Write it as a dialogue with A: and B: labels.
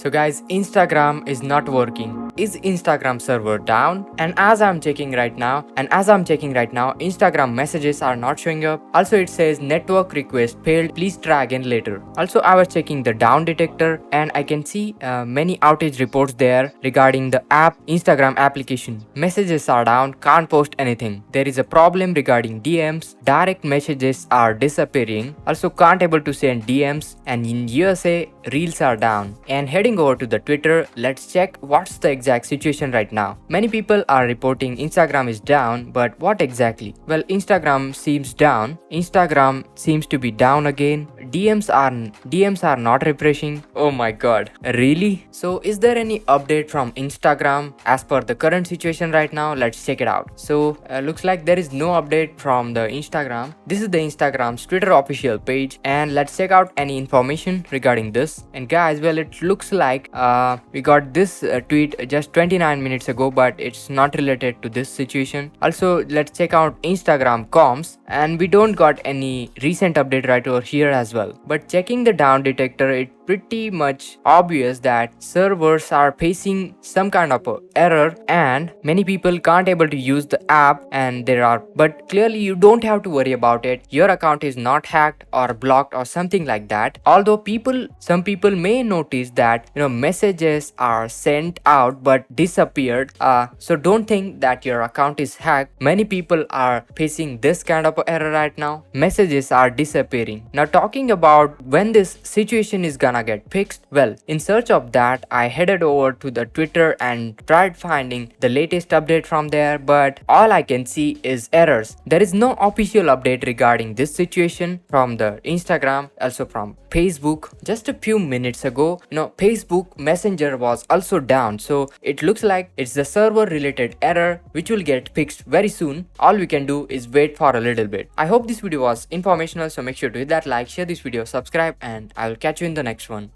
A: So guys, Instagram is not working. Is Instagram server down? And as I'm checking right now, Instagram messages are not showing up. Also it says network request failed, please try again later. Also I was checking the down detector and I can see many outage reports there regarding the Instagram application. Messages are down, can't post anything. There is a problem regarding DMs, direct messages are disappearing. Also can't able to send DMs, and in USA reels are down. And heading over to the Twitter, let's check what's the exact situation right now. Many people are reporting Instagram is down, but what exactly? Well, Instagram seems down. Instagram seems to be down again. DMs are not refreshing. Oh my god. Really? So is there any update from Instagram as per the current situation right now? Let's check it out. So looks like there is no update from the Instagram. This is the Instagram's Twitter official page, and let's check out any information regarding this. And guys, well, it looks like we got this tweet just 29 minutes ago, but it's not related to this situation. Also, let's check out Instagram comms, and we don't got any recent update right over here as well. But checking the down detector, it pretty much obvious that servers are facing some kind of a error and many people can't able to use the app, and but clearly you don't have to worry about it. Your account is not hacked or blocked or something like that. Although some people may notice that messages are sent out but disappeared, so don't think that your account is hacked. Many people are facing this kind of error right now. Messages are disappearing. Now talking about when this situation is gonna get fixed, well, in search of that I headed over to the Twitter and tried finding the latest update from there, but all I can see is errors. There is no official update regarding this situation from the Instagram, also from Facebook. Just a few minutes ago, Facebook Messenger was also down, so it looks like it's the server related error which will get fixed very soon. All we can do is wait for a little bit. I hope this video was informational, so make sure to hit that like, share this video, subscribe, and I will catch you in the next one.